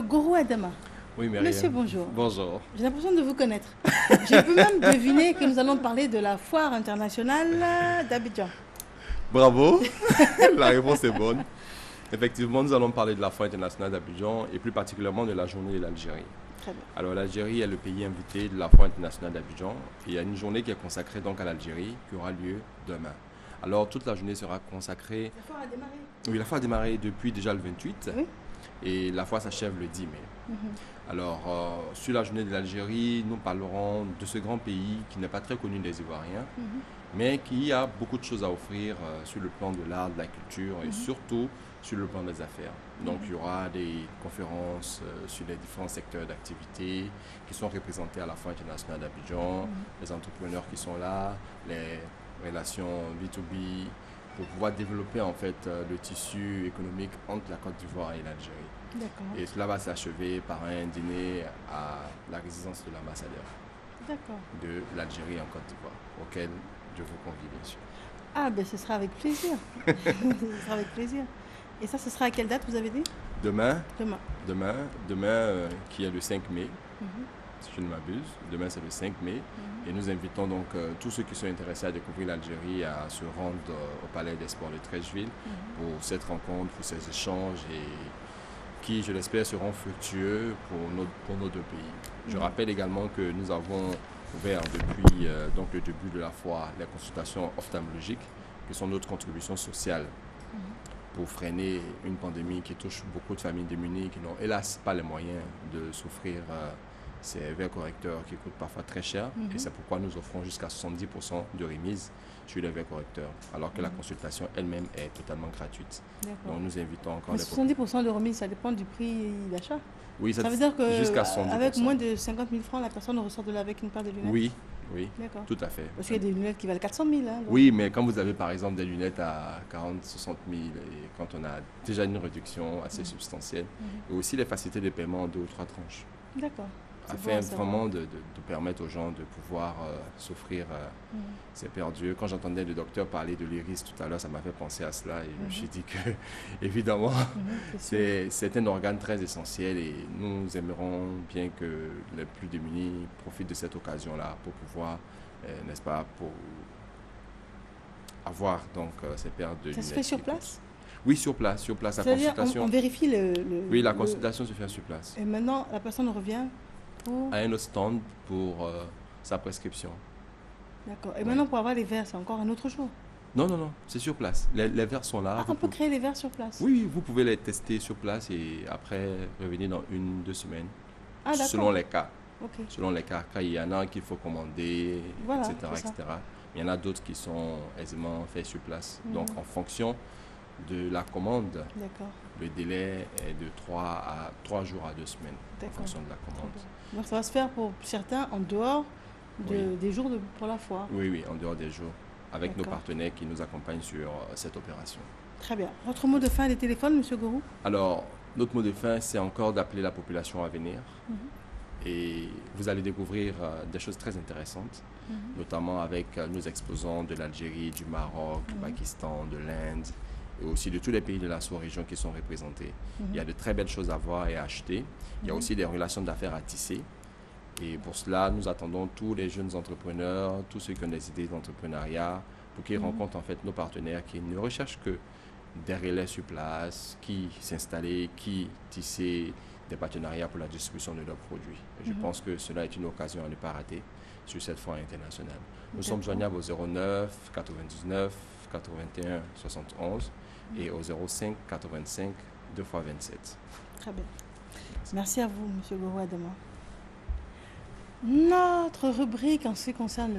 Gourou Adama. Oui, Myriam. Monsieur, bonjour. Bonjour. J'ai l'impression de vous connaître. Je peux même deviner que nous allons parler de la foire internationale d'Abidjan. Bravo. La réponse est bonne. Effectivement, nous allons parler de la foire internationale d'Abidjan et plus particulièrement de la journée de l'Algérie. Très bien. Alors, l'Algérie est le pays invité de la foire internationale d'Abidjan et il y a une journée qui est consacrée donc à l'Algérie qui aura lieu demain. Alors, toute la journée sera consacrée... La foire a démarré. Oui, la foire a démarré depuis déjà le 28 Oui. et la foire s'achève le 10 mai. Alors, sur la journée de l'Algérie, nous parlerons de ce grand pays qui n'est pas très connu des Ivoiriens, mais qui a beaucoup de choses à offrir sur le plan de l'art, de la culture et surtout sur le plan des affaires. Donc, il y aura des conférences sur les différents secteurs d'activité qui sont représentés à la Foire internationale d'Abidjan, les entrepreneurs qui sont là, les relations B2B, pour pouvoir développer en fait le tissu économique entre la Côte d'Ivoire et l'Algérie. D'accord. Et cela va s'achever par un dîner à la résidence de l'ambassadeur D'accord. de l'Algérie en Côte d'Ivoire, auquel je vous convie bien sûr. Ah, ben ce sera avec plaisir. Ce sera avec plaisir. Et ça, ce sera à quelle date, vous avez dit? Demain, Demain. Qui est le 5 mai, si je ne m'abuse, demain c'est le 5 mai, et nous invitons donc tous ceux qui sont intéressés à découvrir l'Algérie à se rendre au Palais des Sports de Treichville pour cette rencontre, pour ces échanges et qui, je l'espère, seront fructueux pour nos deux pays. Je rappelle également que nous avons ouvert depuis donc le début de la foire les consultations ophtalmologiques, qui sont notre contribution sociale pour freiner une pandémie qui touche beaucoup de familles démunies qui n'ont hélas pas les moyens de s'offrir ces verres correcteurs qui coûtent parfois très cher. Et c'est pourquoi nous offrons jusqu'à 70% de remise sur les verres correcteurs, alors que la consultation elle-même est totalement gratuite. Donc nous invitons encore Mais 70% de remise, ça dépend du prix d'achat. Oui, ça veut dire que jusqu'à 70%. Avec moins de 50 000 francs, la personne ressort de là avec une paire de lunettes. Oui, oui, d'accord, tout à fait. Parce qu'il y a des lunettes qui valent 400 000. Hein, oui, mais quand vous avez par exemple des lunettes à 40, 60 000, et quand on a déjà une réduction assez substantielle, et aussi les facilités de paiement en 2 ou 3 tranches. D'accord. Afin vraiment de permettre aux gens de pouvoir s'offrir ces paires d'yeux. Quand j'entendais le docteur parler de l'iris tout à l'heure, ça m'a fait penser à cela et je me suis dit que, évidemment, c'est un organe très essentiel et nous aimerons bien que les plus démunis profitent de cette occasion-là pour pouvoir, n'est-ce pas, pour avoir donc ces paires de lunettes. Ça se fait sur place? Oui, sur place, la consultation. On vérifie Oui, la consultation se fait sur place. Et maintenant, la personne revient à un autre stand pour sa prescription. D'accord. Et maintenant, pour avoir les verres, c'est encore un autre jour? Non, non, non, c'est sur place. Les verres sont là. Ah, on peut créer les verres sur place? Oui, vous pouvez les tester sur place et après revenir dans 1-2 semaines. Ah, selon les cas. Okay. Selon les cas. Quand il y en a qu'il faut commander, voilà, etc. Il y en a d'autres qui sont aisément faits sur place. Donc, en fonction de la commande, le délai est de 3 jours à 2 semaines en fonction de la commande. Donc ça va se faire pour certains en dehors des jours pour la foire? Oui, oui, en dehors des jours, avec nos partenaires qui nous accompagnent sur cette opération. Très bien. Votre mot de fin des téléphones, M. Gourou? Alors, notre mot de fin, c'est encore d'appeler la population à venir. Et vous allez découvrir des choses très intéressantes, notamment avec nos exposants de l'Algérie, du Maroc, du Pakistan, de l'Inde, et aussi de tous les pays de la sous-région qui sont représentés. Il y a de très belles choses à voir et à acheter. Il y a aussi des relations d'affaires à tisser. Et pour cela, nous attendons tous les jeunes entrepreneurs, tous ceux qui ont des idées d'entrepreneuriat, pour qu'ils rencontrent en fait nos partenaires qui ne recherchent que des relais sur place, qui s'installer, qui tisser des partenariats pour la distribution de leurs produits. Et je pense que cela est une occasion à ne pas rater sur cette foire internationale. Nous sommes joignables au 09 99 81 71 et au 05 85 2 x 27. Très bien. Merci à vous, M. Gourou Adama. Notre rubrique en ce qui concerne le